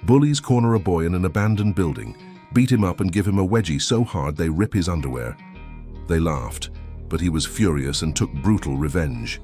Bullies corner a boy in an abandoned building, beat him up and give him a wedgie so hard they rip his underwear. They laughed, but he was furious and took brutal revenge.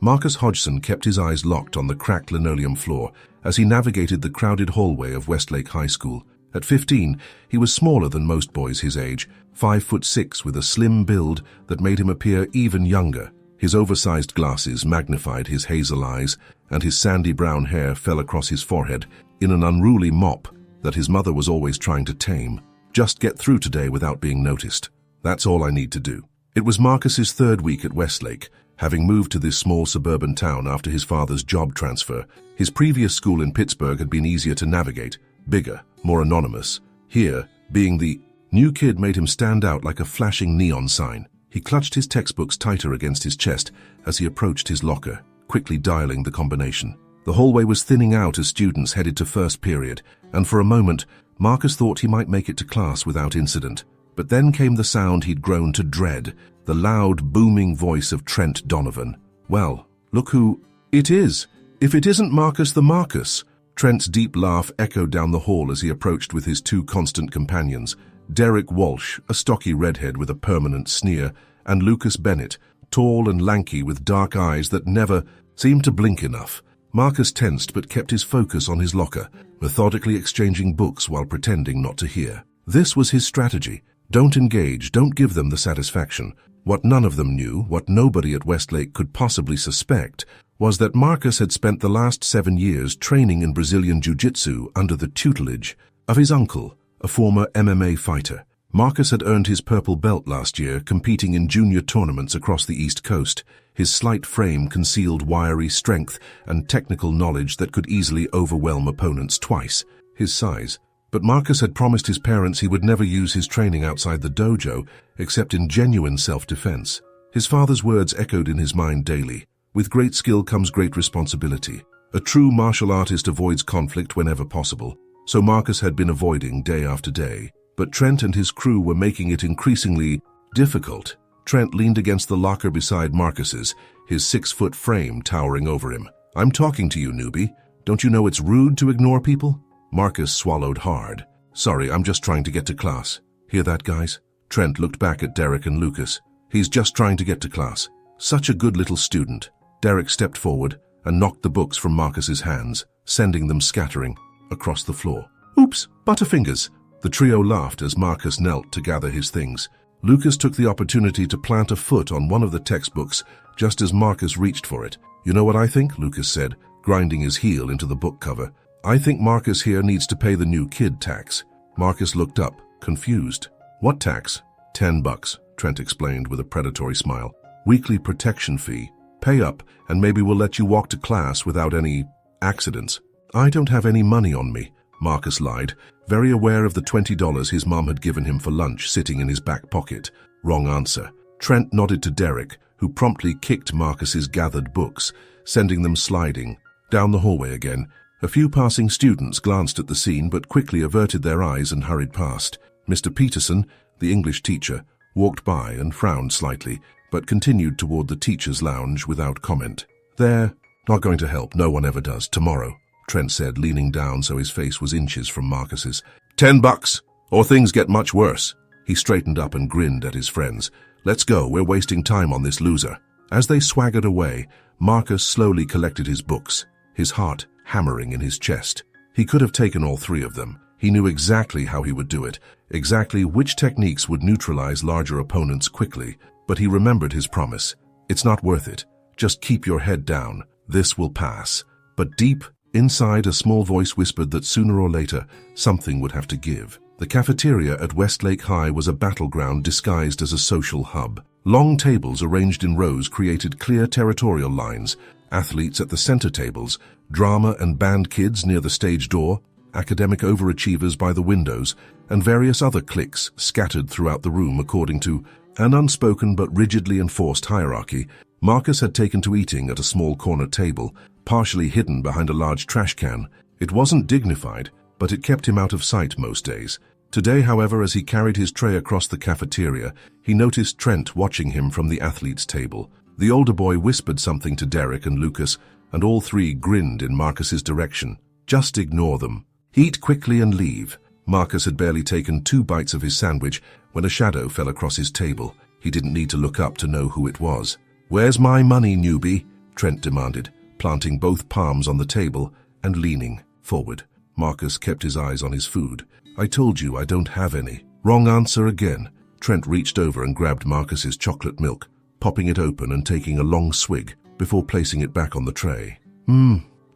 Marcus Hodgson kept his eyes locked on the cracked linoleum floor as he navigated the crowded hallway of Westlake High School. At 15, he was smaller than most boys his age, 5'6", with a slim build that made him appear even younger. His oversized glasses magnified his hazel eyes, and his sandy brown hair fell across his forehead in an unruly mop that his mother was always trying to tame. Just get through today without being noticed. That's all I need to do. It was Marcus's third week at Westlake, having moved to this small suburban town after his father's job transfer. His previous school in Pittsburgh had been easier to navigate, bigger, more anonymous. Here, being the new kid made him stand out like a flashing neon sign. He clutched his textbooks tighter against his chest as he approached his locker, quickly dialing the combination. The hallway was thinning out as students headed to first period, and for a moment, Marcus thought he might make it to class without incident. But then came the sound he'd grown to dread, the loud, booming voice of Trent Donovan. "Well, look who it is. If it isn't Marcus the Marcus." Trent's deep laugh echoed down the hall as he approached with his two constant companions, Derek Walsh, a stocky redhead with a permanent sneer, and Lucas Bennett, tall and lanky with dark eyes that never seemed to blink enough. Marcus tensed but kept his focus on his locker, methodically exchanging books while pretending not to hear. This was his strategy. Don't engage, don't give them the satisfaction. What none of them knew, what nobody at Westlake could possibly suspect, was that Marcus had spent the last 7 years training in Brazilian Jiu-Jitsu under the tutelage of his uncle, a former MMA fighter. Marcus had earned his purple belt last year, competing in junior tournaments across the East Coast. His slight frame concealed wiry strength and technical knowledge that could easily overwhelm opponents twice his size. But Marcus had promised his parents he would never use his training outside the dojo, except in genuine self-defense. His father's words echoed in his mind daily. With great skill comes great responsibility. A true martial artist avoids conflict whenever possible, so Marcus had been avoiding day after day. But Trent and his crew were making it increasingly difficult. Trent leaned against the locker beside Marcus's, his 6-foot frame towering over him. "I'm talking to you, newbie. Don't you know it's rude to ignore people?" Marcus swallowed hard. "Sorry, I'm just trying to get to class. Hear that, guys?" Trent looked back at Derek and Lucas. "He's just trying to get to class. Such a good little student." Derek stepped forward and knocked the books from Marcus's hands, sending them scattering across the floor. "Oops, Butterfingers!" The trio laughed as Marcus knelt to gather his things. Lucas took the opportunity to plant a foot on one of the textbooks just as Marcus reached for it. "You know what I think?" Lucas said, grinding his heel into the book cover. "I think Marcus here needs to pay the new kid tax." Marcus looked up, confused. "What tax?" $10, Trent explained with a predatory smile. "Weekly protection fee. Pay up, and maybe we'll let you walk to class without any accidents." "I don't have any money on me," Marcus lied, very aware of the $20 his mom had given him for lunch sitting in his back pocket. Wrong answer. Trent nodded to Derek, who promptly kicked Marcus's gathered books, sending them sliding down the hallway again. A few passing students glanced at the scene but quickly averted their eyes and hurried past. Mr. Peterson, the English teacher, walked by and frowned slightly, but continued toward the teacher's lounge without comment. "They're not going to help. No one ever does. Tomorrow," Trent said, leaning down so his face was inches from Marcus's. $10, or things get much worse." He straightened up and grinned at his friends. "Let's go. We're wasting time on this loser." As they swaggered away, Marcus slowly collected his books, his heart hammering in his chest. He could have taken all 3 of them. He knew exactly how he would do it, exactly which techniques would neutralize larger opponents quickly, but he remembered his promise. "It's not worth it. Just keep your head down. This will pass." But deep inside, a small voice whispered that sooner or later, something would have to give. The cafeteria at Westlake High was a battleground disguised as a social hub. Long tables arranged in rows created clear territorial lines. Athletes at the center tables, drama and band kids near the stage door, academic overachievers by the windows, and various other cliques scattered throughout the room according to an unspoken but rigidly enforced hierarchy. Marcus had taken to eating at a small corner table, partially hidden behind a large trash can. It wasn't dignified, but it kept him out of sight most days. Today, however, as he carried his tray across the cafeteria, he noticed Trent watching him from the athletes' table. The older boy whispered something to Derek and Lucas, and all three grinned in Marcus's direction. Just ignore them. Eat quickly and leave. Marcus had barely taken 2 bites of his sandwich when a shadow fell across his table. He didn't need to look up to know who it was. "Where's my money, newbie?" Trent demanded, planting both palms on the table and leaning forward. Marcus kept his eyes on his food. "I told you I don't have any." "Wrong answer again." Trent reached over and grabbed Marcus's chocolate milk, popping it open and taking a long swig before placing it back on the tray.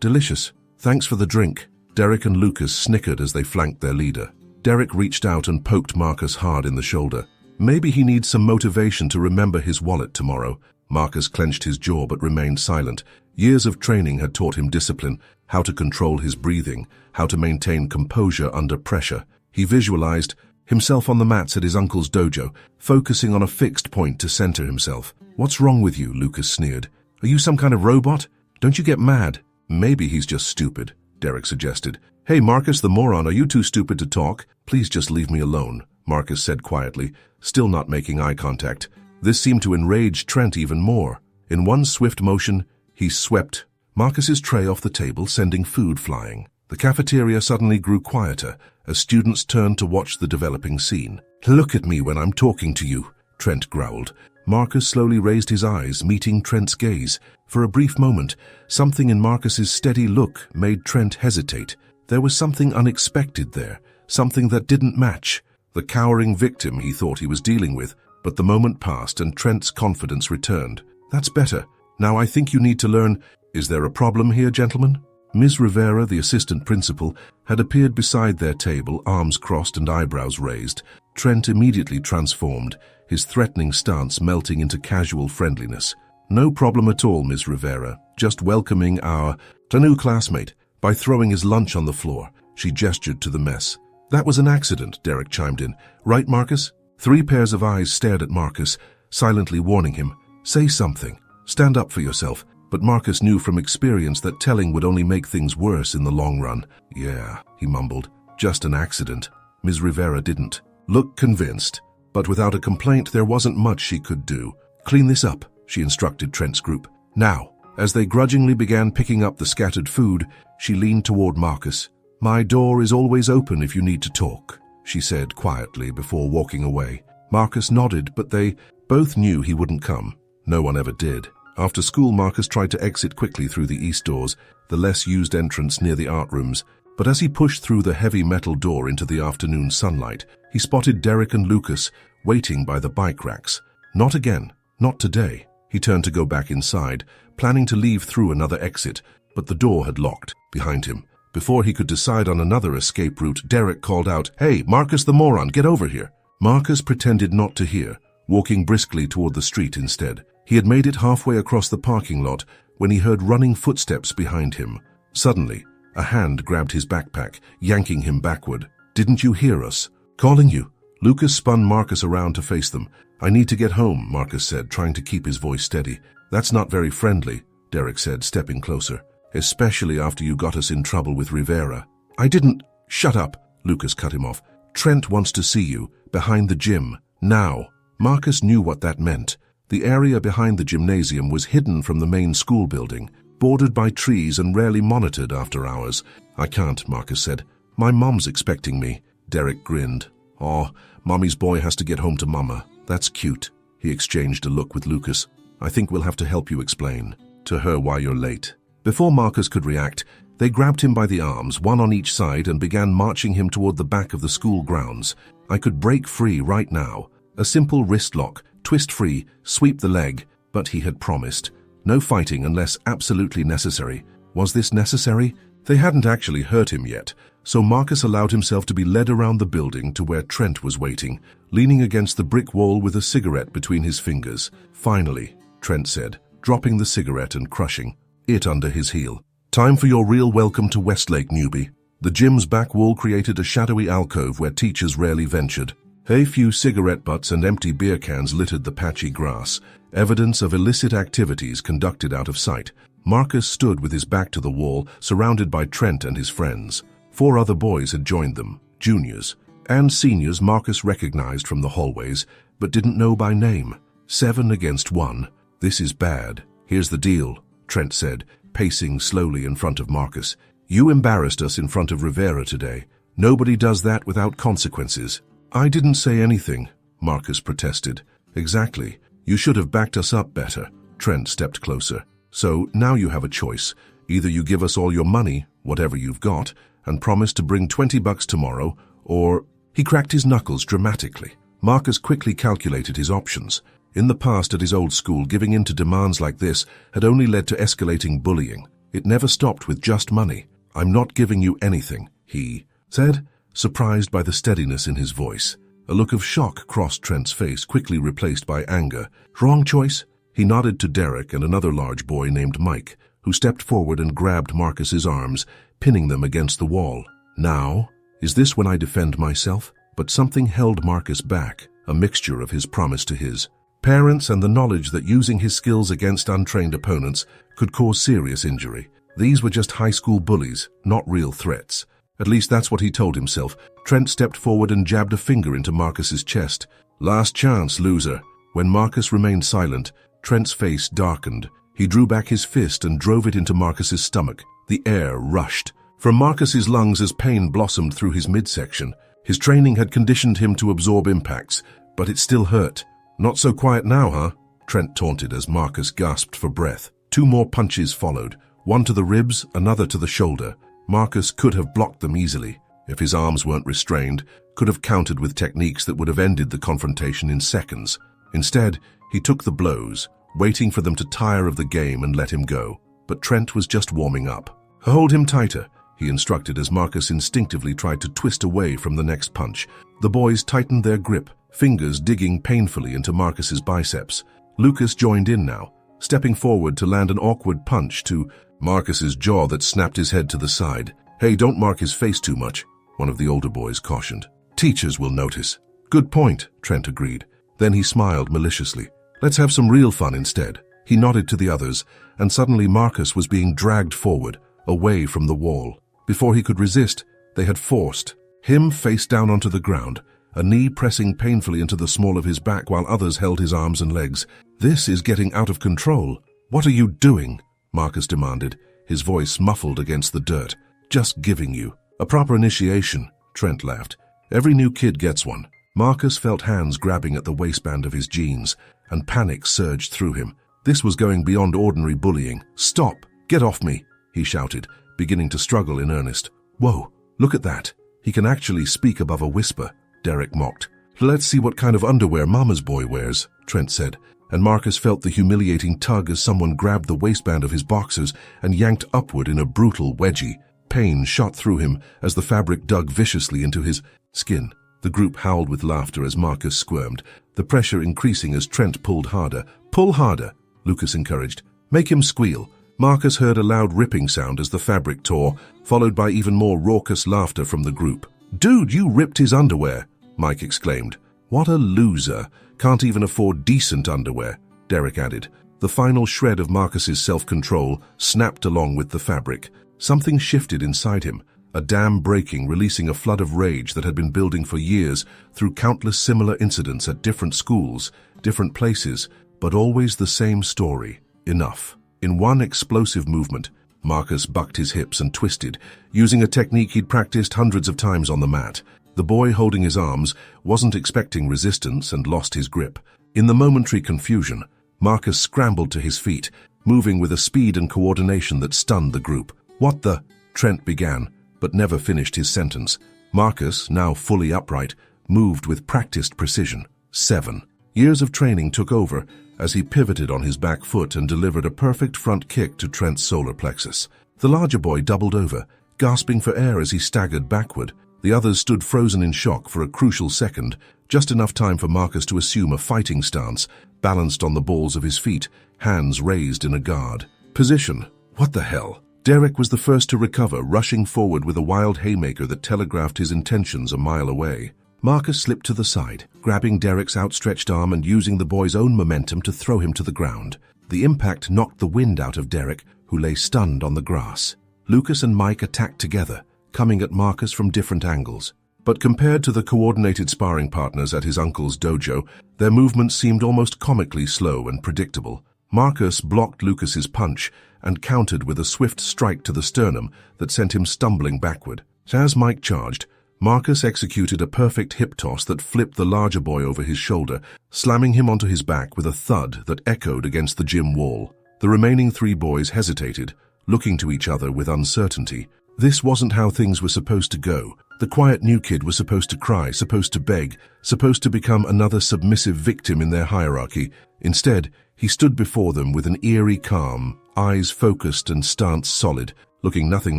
Delicious. Thanks for the drink." Derek and Lucas snickered as they flanked their leader. Derek reached out and poked Marcus hard in the shoulder. "Maybe he needs some motivation to remember his wallet tomorrow." Marcus clenched his jaw but remained silent. Years of training had taught him discipline, how to control his breathing, how to maintain composure under pressure. He visualized himself on the mats at his uncle's dojo, focusing on a fixed point to center himself. "What's wrong with you?" Lucas sneered. "Are you some kind of robot? Don't you get mad?" "Maybe he's just stupid," Derek suggested. "Hey, Marcus the moron, are you too stupid to talk? Please just leave me alone," Marcus said quietly, still not making eye contact. This seemed to enrage Trent even more. In one swift motion, he swept Marcus's tray off the table, sending food flying. The cafeteria suddenly grew quieter as students turned to watch the developing scene. "Look at me when I'm talking to you," Trent growled. Marcus slowly raised his eyes, meeting Trent's gaze. For a brief moment, something in Marcus's steady look made Trent hesitate. There was something unexpected there, something that didn't match the cowering victim he thought he was dealing with. But the moment passed and Trent's confidence returned. "That's better. Now I think you need to learn. Is there a problem here, gentlemen?" Ms. Rivera, the assistant principal, had appeared beside their table, arms crossed and eyebrows raised. Trent immediately transformed, his threatening stance melting into casual friendliness. "No problem at all, Ms. Rivera. Just welcoming our new classmate." By throwing his lunch on the floor, she gestured to the mess. "That was an accident," Derek chimed in. "Right, Marcus?" 3 pairs of eyes stared at Marcus, silently warning him. "Say something. Stand up for yourself." But Marcus knew from experience that telling would only make things worse in the long run. "Yeah," he mumbled. "Just an accident." Ms. Rivera didn't look convinced, but without a complaint there wasn't much she could do. "Clean this up," she instructed Trent's group. "Now." As they grudgingly began picking up the scattered food, she leaned toward Marcus. "My door is always open if you need to talk," she said quietly before walking away. Marcus nodded, but they both knew he wouldn't come. No one ever did. After school, Marcus tried to exit quickly through the east doors, the less used entrance near the art rooms. But as he pushed through the heavy metal door into the afternoon sunlight, he spotted Derek and Lucas waiting by the bike racks. Not again. Not today. He turned to go back inside, planning to leave through another exit, but the door had locked behind him. Before he could decide on another escape route, Derek called out, "Hey, Marcus the moron, get over here." Marcus pretended not to hear, walking briskly toward the street instead. He had made it halfway across the parking lot when he heard running footsteps behind him. Suddenly, a hand grabbed his backpack, yanking him backward. "Didn't you hear us? Calling you." Lucas spun Marcus around to face them. "I need to get home," Marcus said, trying to keep his voice steady. "That's not very friendly," Derek said, stepping closer. "Especially after you got us in trouble with Rivera." "I didn't—" "Shut up," Lucas cut him off. "Trent wants to see you, behind the gym, now." Marcus knew what that meant. The area behind the gymnasium was hidden from the main school building, bordered by trees and rarely monitored after hours. "I can't," Marcus said. "My mom's expecting me." Derek grinned. "Oh, Mommy's boy has to get home to Mama. That's cute." He exchanged a look with Lucas. "I think we'll have to help you explain to her why you're late." Before Marcus could react, they grabbed him by the arms, one on each side, and began marching him toward the back of the school grounds. I could break free right now. A simple wrist lock, twist free, sweep the leg, but he had promised. No fighting unless absolutely necessary. Was this necessary? They hadn't actually hurt him yet, so Marcus allowed himself to be led around the building to where Trent was waiting, leaning against the brick wall with a cigarette between his fingers. "Finally," Trent said, dropping the cigarette and crushing it under his heel. "Time for your real welcome to Westlake, newbie." The gym's back wall created a shadowy alcove where teachers rarely ventured. A few cigarette butts and empty beer cans littered the patchy grass, evidence of illicit activities conducted out of sight. Marcus stood with his back to the wall, surrounded by Trent and his friends. 4 other boys had joined them, juniors. and seniors Marcus recognized from the hallways, but didn't know by name. 7 against 1. This is bad. Here's the deal, Trent said, pacing slowly in front of Marcus. You embarrassed us in front of Rivera today. Nobody does that without consequences. I didn't say anything, Marcus protested. Exactly. You should have backed us up better. Trent stepped closer. So now you have a choice. Either you give us all your money, whatever you've got, and promise to bring $20 tomorrow, or... He cracked his knuckles dramatically. Marcus quickly calculated his options. In the past at his old school, giving in to demands like this had only led to escalating bullying. It never stopped with just money. I'm not giving you anything, he said, surprised by the steadiness in his voice. A look of shock crossed Trent's face, quickly replaced by anger. Wrong choice? He nodded to Derek and another large boy named Mike, who stepped forward and grabbed Marcus's arms, pinning them against the wall. Now? Is this when I defend myself? But something held Marcus back, a mixture of his promise to his parents and the knowledge that using his skills against untrained opponents could cause serious injury. These were just high school bullies, not real threats. At least that's what he told himself. Trent stepped forward and jabbed a finger into Marcus's chest. Last chance, loser. When Marcus remained silent, Trent's face darkened. He drew back his fist and drove it into Marcus's stomach. The air rushed from Marcus's lungs as pain blossomed through his midsection. His training had conditioned him to absorb impacts, but it still hurt. Not so quiet now, huh? Trent taunted as Marcus gasped for breath. 2 more punches followed, one to the ribs, another to the shoulder. Marcus could have blocked them easily. If his arms weren't restrained, could have countered with techniques that would have ended the confrontation in seconds. Instead, he took the blows, waiting for them to tire of the game and let him go. But Trent was just warming up. Hold him tighter, he instructed as Marcus instinctively tried to twist away from the next punch. The boys tightened their grip, fingers digging painfully into Marcus's biceps. Lucas joined in now, stepping forward to land an awkward punch to Marcus's jaw that snapped his head to the side. Hey, don't mark his face too much, one of the older boys cautioned. Teachers will notice. Good point, Trent agreed. Then he smiled maliciously. Let's have some real fun instead. He nodded to the others, and suddenly Marcus was being dragged forward, away from the wall. Before he could resist, they had forced him face down onto the ground, a knee pressing painfully into the small of his back while others held his arms and legs. This is getting out of control. What are you doing? Marcus demanded, his voice muffled against the dirt. Just giving you a proper initiation, Trent laughed. Every new kid gets one. Marcus felt hands grabbing at the waistband of his jeans, and panic surged through him. This was going beyond ordinary bullying. Stop! Get off me! He shouted, beginning to struggle in earnest. Whoa, look at that. He can actually speak above a whisper, Derek mocked. Let's see what kind of underwear Mama's boy wears, Trent said, and Marcus felt the humiliating tug as someone grabbed the waistband of his boxers and yanked upward in a brutal wedgie. Pain shot through him as the fabric dug viciously into his skin. The group howled with laughter as Marcus squirmed, the pressure increasing as Trent pulled harder. Pull harder, Lucas encouraged. Make him squeal. Marcus heard a loud ripping sound as the fabric tore, followed by even more raucous laughter from the group. Dude, you ripped his underwear, Mike exclaimed. What a loser. Can't even afford decent underwear, Derek added. The final shred of Marcus's self-control snapped along with the fabric. Something shifted inside him, a dam breaking, releasing a flood of rage that had been building for years through countless similar incidents at different schools, different places, but always the same story. Enough. In one explosive movement, Marcus bucked his hips and twisted, using a technique he'd practiced hundreds of times on the mat. The boy holding his arms wasn't expecting resistance and lost his grip. In the momentary confusion, Marcus scrambled to his feet, moving with a speed and coordination that stunned the group. What the? Trent began, but never finished his sentence. Marcus, now fully upright, moved with practiced precision. 7 years of training took over as he pivoted on his back foot and delivered a perfect front kick to Trent's solar plexus. The larger boy doubled over, gasping for air as he staggered backward. The others stood frozen in shock for a crucial second, just enough time for Marcus to assume a fighting stance, balanced on the balls of his feet, hands raised in a guard. Position. What the hell? Derek was the first to recover, rushing forward with a wild haymaker that telegraphed his intentions a mile away. Marcus slipped to the side, grabbing Derek's outstretched arm and using the boy's own momentum to throw him to the ground. The impact knocked the wind out of Derek, who lay stunned on the grass. Lucas and Mike attacked together, coming at Marcus from different angles. But compared to the coordinated sparring partners at his uncle's dojo, their movements seemed almost comically slow and predictable. Marcus blocked Lucas's punch and countered with a swift strike to the sternum that sent him stumbling backward. As Mike charged, Marcus executed a perfect hip toss that flipped the larger boy over his shoulder, slamming him onto his back with a thud that echoed against the gym wall. The remaining 3 boys hesitated, looking to each other with uncertainty. This wasn't how things were supposed to go. The quiet new kid was supposed to cry, supposed to beg, supposed to become another submissive victim in their hierarchy. Instead, he stood before them with an eerie calm, eyes focused and stance solid, looking nothing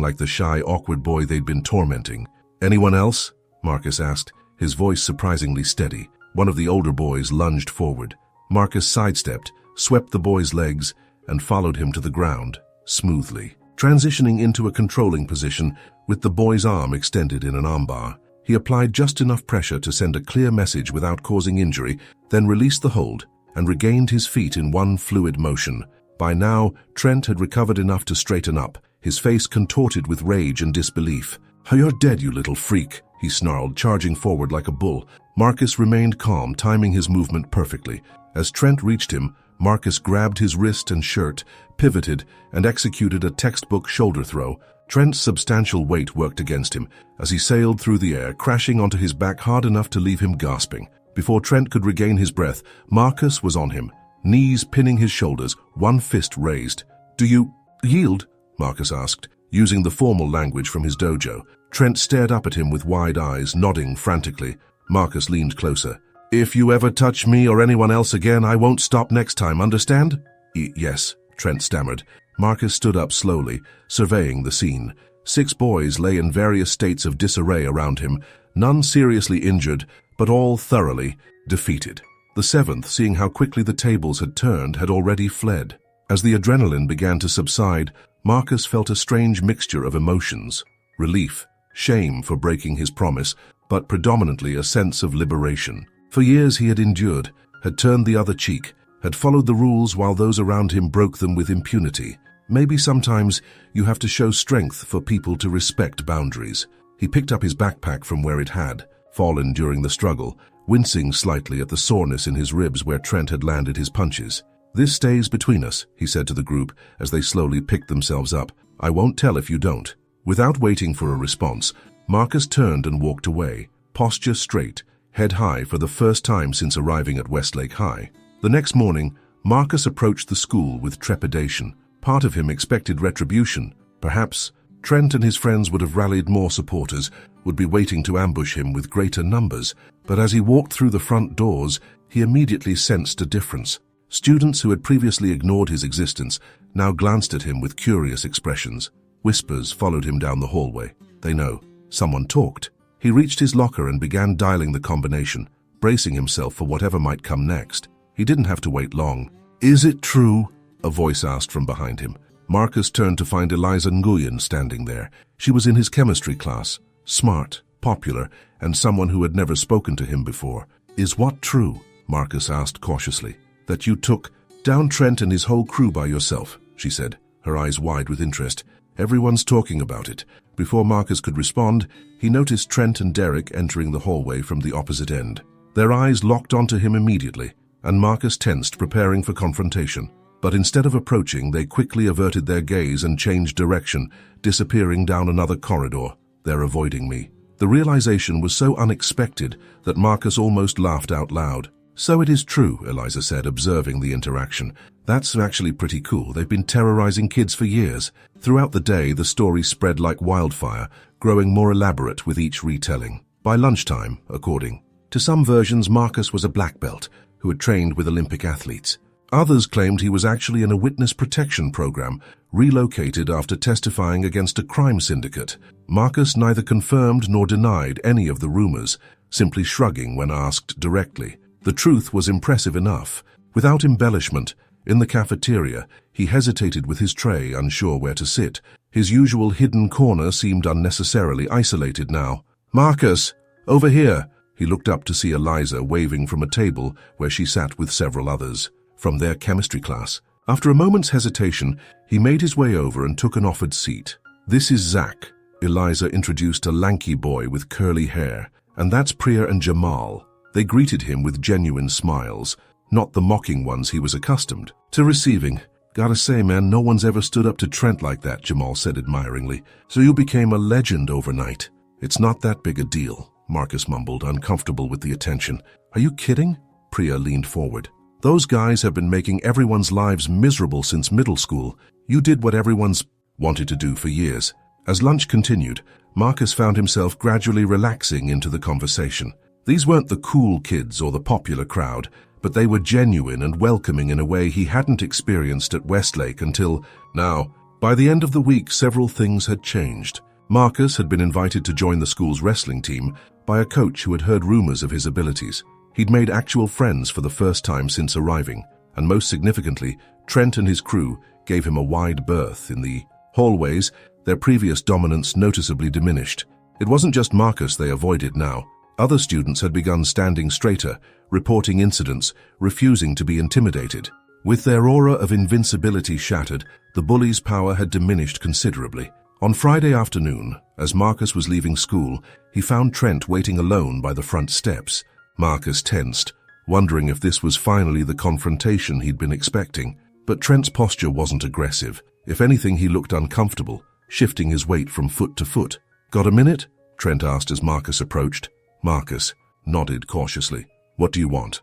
like the shy, awkward boy they'd been tormenting. "Anyone else?" Marcus asked, his voice surprisingly steady. One of the older boys lunged forward. Marcus sidestepped, swept the boy's legs, and followed him to the ground, smoothly. Transitioning into a controlling position with the boy's arm extended in an armbar, he applied just enough pressure to send a clear message without causing injury, then released the hold and regained his feet in one fluid motion. By now, Trent had recovered enough to straighten up, his face contorted with rage and disbelief. "You're dead, you little freak," he snarled, charging forward like a bull. Marcus remained calm, timing his movement perfectly. As Trent reached him, Marcus grabbed his wrist and shirt, pivoted, and executed a textbook shoulder throw. Trent's substantial weight worked against him as he sailed through the air, crashing onto his back hard enough to leave him gasping. Before Trent could regain his breath, Marcus was on him, knees pinning his shoulders, one fist raised. "Do you yield?" Marcus asked, using the formal language from his dojo. Trent stared up at him with wide eyes, nodding frantically. Marcus leaned closer. "If you ever touch me or anyone else again, I won't stop next time, understand?" "Yes," Trent stammered. Marcus stood up slowly, surveying the scene. 6 boys lay in various states of disarray around him, none seriously injured, but all thoroughly defeated. The 7th, seeing how quickly the tables had turned, had already fled. As the adrenaline began to subside, Marcus felt a strange mixture of emotions: relief, shame for breaking his promise, but predominantly a sense of liberation. For years he had endured, had turned the other cheek, had followed the rules while those around him broke them with impunity. Maybe sometimes you have to show strength for people to respect boundaries. He picked up his backpack from where it had fallen during the struggle, wincing slightly at the soreness in his ribs where Trent had landed his punches. "This stays between us," he said to the group as they slowly picked themselves up. "I won't tell if you don't." Without waiting for a response, Marcus turned and walked away, posture straight, head high for the first time since arriving at Westlake High. The next morning, Marcus approached the school with trepidation. Part of him expected retribution. Perhaps Trent and his friends would have rallied more supporters, would be waiting to ambush him with greater numbers. But as he walked through the front doors, he immediately sensed a difference. Students who had previously ignored his existence now glanced at him with curious expressions. Whispers followed him down the hallway. "They know. Someone talked." He reached his locker and began dialing the combination, bracing himself for whatever might come next. He didn't have to wait long. "Is it true?" a voice asked from behind him. Marcus turned to find Eliza Nguyen standing there. She was in his chemistry class, smart, popular, and someone who had never spoken to him before. "Is what true?" Marcus asked cautiously. "That you took down Trent and his whole crew by yourself," she said, her eyes wide with interest. "Everyone's talking about it." Before Marcus could respond, he noticed Trent and Derek entering the hallway from the opposite end. Their eyes locked onto him immediately, and Marcus tensed, preparing for confrontation. But instead of approaching, they quickly averted their gaze and changed direction, disappearing down another corridor. "They're avoiding me." The realization was so unexpected that Marcus almost laughed out loud. "So it is true," Eliza said, observing the interaction. "That's actually pretty cool. They've been terrorizing kids for years." Throughout the day, the story spread like wildfire, growing more elaborate with each retelling. By lunchtime, according to some versions, Marcus was a black belt who had trained with Olympic athletes. Others claimed he was actually in a witness protection program, relocated after testifying against a crime syndicate. Marcus neither confirmed nor denied any of the rumors, simply shrugging when asked directly. The truth was impressive enough. Without embellishment, in the cafeteria, he hesitated with his tray, unsure where to sit. His usual hidden corner seemed unnecessarily isolated now. "Marcus, over here!" He looked up to see Eliza waving from a table where she sat with several others from their chemistry class. After a moment's hesitation, he made his way over and took an offered seat. "This is Zach." Eliza introduced a lanky boy with curly hair. And that's Priya and Jamal. They greeted him with genuine smiles, not the mocking ones he was accustomed to receiving. Gotta say, man, no one's ever stood up to Trent like that, Jamal said admiringly. So you became a legend overnight. It's not that big a deal, Marcus mumbled, uncomfortable with the attention. Are you kidding? Priya leaned forward. Those guys have been making everyone's lives miserable since middle school. You did what everyone's wanted to do for years. As lunch continued, Marcus found himself gradually relaxing into the conversation. These weren't the cool kids or the popular crowd, but they were genuine and welcoming in a way he hadn't experienced at Westlake until now. By the end of the week, several things had changed. Marcus had been invited to join the school's wrestling team by a coach who had heard rumors of his abilities. He'd made actual friends for the first time since arriving, and most significantly, Trent and his crew gave him a wide berth in the hallways. Their previous dominance noticeably diminished. It wasn't just Marcus they avoided now. Other students had begun standing straighter, reporting incidents, refusing to be intimidated. With their aura of invincibility shattered, the bullies' power had diminished considerably. On Friday afternoon, as Marcus was leaving school, he found Trent waiting alone by the front steps. Marcus tensed, wondering if this was finally the confrontation he'd been expecting. But Trent's posture wasn't aggressive. If anything, he looked uncomfortable, shifting his weight from foot to foot. "Got a minute?" Trent asked as Marcus approached. Marcus nodded cautiously. "What do you want?"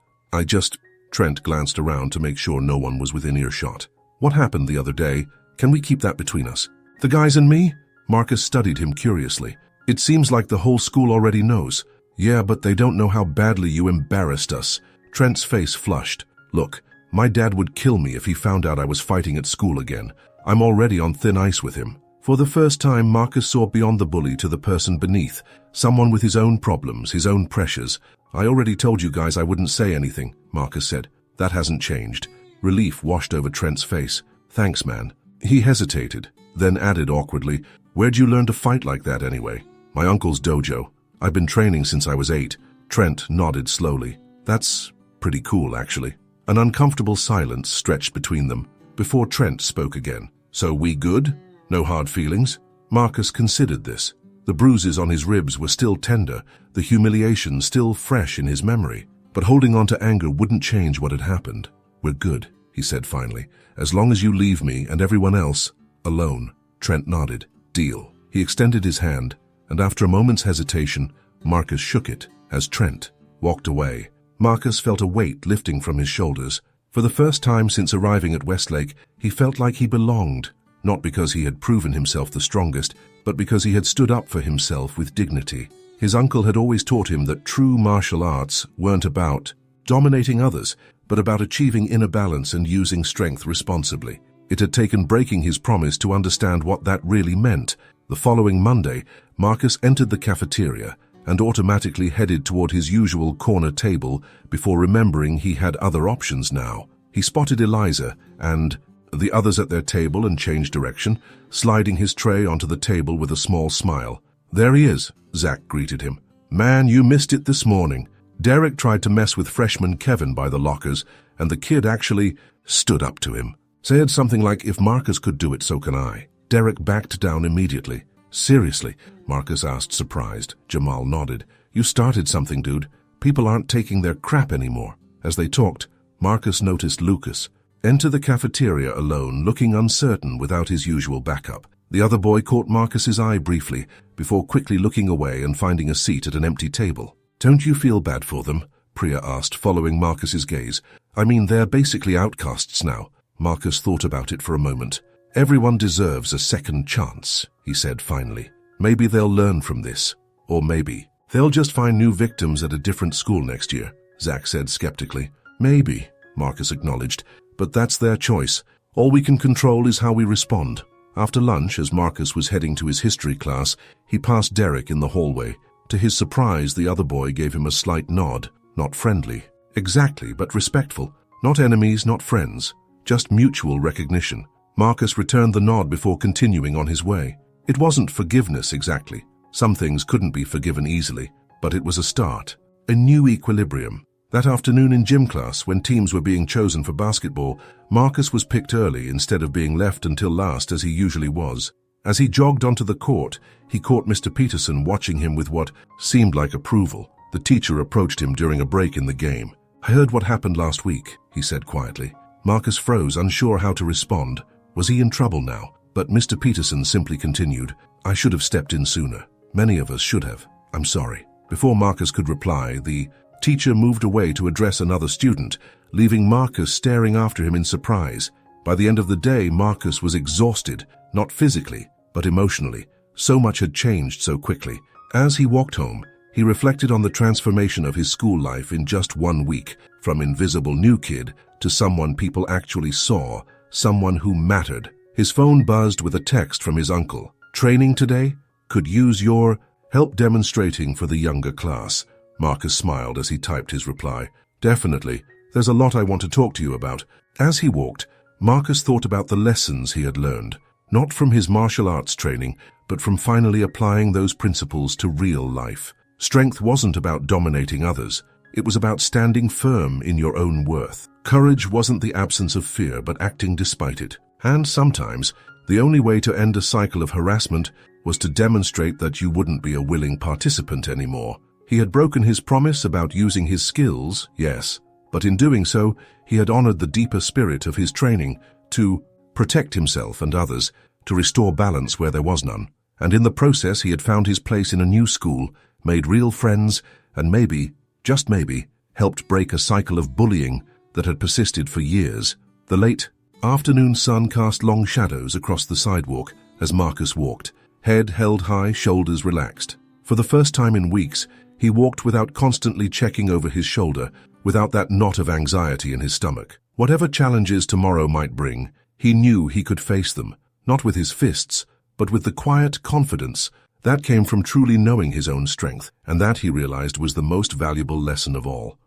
Trent glanced around to make sure no one was within earshot. "What happened the other day? Can we keep that between us?" "The guys and me?" Marcus studied him curiously. "It seems like the whole school already knows." "Yeah, but they don't know how badly you embarrassed us." Trent's face flushed. "Look, my dad would kill me if he found out I was fighting at school again. I'm already on thin ice with him." For the first time, Marcus saw beyond the bully to the person beneath, someone with his own problems, his own pressures. "I already told you guys I wouldn't say anything," Marcus said. "That hasn't changed." Relief washed over Trent's face. "Thanks, man." He hesitated, then added awkwardly, "Where'd you learn to fight like that anyway?" "My uncle's dojo. I've been training since I was 8. Trent nodded slowly. "That's pretty cool, actually." An uncomfortable silence stretched between them, before Trent spoke again. "So we good? No hard feelings?" Marcus considered this. The bruises on his ribs were still tender, the humiliation still fresh in his memory. But holding on to anger wouldn't change what had happened. "We're good," he said finally. "As long as you leave me and everyone else alone." Trent nodded. "Deal." He extended his hand, and after a moment's hesitation, Marcus shook it as Trent walked away. Marcus felt a weight lifting from his shoulders. For the first time since arriving at Westlake, he felt like he belonged. Not because he had proven himself the strongest, but because he had stood up for himself with dignity. His uncle had always taught him that true martial arts weren't about dominating others, but about achieving inner balance and using strength responsibly. It had taken breaking his promise to understand what that really meant. The following Monday, Marcus entered the cafeteria and automatically headed toward his usual corner table before remembering he had other options now. He spotted Eliza and the others at their table and changed direction, sliding his tray onto the table with a small smile. "There he is," Zach greeted him. "Man, you missed it this morning." Derek tried to mess with freshman Kevin by the lockers, and the kid actually stood up to him. Said something like, "If Marcus could do it, so can I." Derek backed down immediately. "Seriously?" Marcus asked, surprised. Jamal nodded. "You started something, dude. People aren't taking their crap anymore." As they talked, Marcus noticed Lucas enter the cafeteria alone, looking uncertain without his usual backup. The other boy caught Marcus's eye briefly, before quickly looking away and finding a seat at an empty table. "Don't you feel bad for them?" Priya asked, following Marcus's gaze. "I mean, they're basically outcasts now." Marcus thought about it for a moment. "Everyone deserves a second chance," he said finally. "Maybe they'll learn from this. Or maybe they'll just find new victims at a different school next year," Zach said skeptically. "Maybe," Marcus acknowledged. "But that's their choice. All we can control is how we respond." After lunch, as Marcus was heading to his history class, he passed Derek in the hallway. To his surprise, the other boy gave him a slight nod. Not friendly. Exactly, but respectful. Not enemies, not friends. Just mutual recognition. Marcus returned the nod before continuing on his way. It wasn't forgiveness exactly. Some things couldn't be forgiven easily, but it was a start. A new equilibrium. That afternoon in gym class, when teams were being chosen for basketball, Marcus was picked early instead of being left until last as he usually was. As he jogged onto the court, he caught Mr. Peterson watching him with what seemed like approval. The teacher approached him during a break in the game. "I heard what happened last week," he said quietly. Marcus froze, unsure how to respond. Was he in trouble now? But Mr. Peterson simply continued, "I should have stepped in sooner. Many of us should have. I'm sorry." Before Marcus could reply, the teacher moved away to address another student, leaving Marcus staring after him in surprise. By the end of the day, Marcus was exhausted, not physically, but emotionally. So much had changed so quickly. As he walked home, he reflected on the transformation of his school life in just 1 week, from invisible new kid to someone people actually saw, someone who mattered. His phone buzzed with a text from his uncle. "Training today? Could use your help demonstrating for the younger class." Marcus smiled as he typed his reply. "Definitely. There's a lot I want to talk to you about." As he walked, Marcus thought about the lessons he had learned, not from his martial arts training, but from finally applying those principles to real life. Strength wasn't about dominating others. It was about standing firm in your own worth. Courage wasn't the absence of fear, but acting despite it. And sometimes, the only way to end a cycle of harassment was to demonstrate that you wouldn't be a willing participant anymore. He had broken his promise about using his skills, yes, but in doing so, he had honored the deeper spirit of his training to protect himself and others, to restore balance where there was none. And in the process, he had found his place in a new school, made real friends, and maybe, just maybe, helped break a cycle of bullying that had persisted for years. The late afternoon sun cast long shadows across the sidewalk as Marcus walked, head held high, shoulders relaxed. For the first time in weeks, he walked without constantly checking over his shoulder, without that knot of anxiety in his stomach. Whatever challenges tomorrow might bring, he knew he could face them, not with his fists, but with the quiet confidence that came from truly knowing his own strength, and that he realized was the most valuable lesson of all.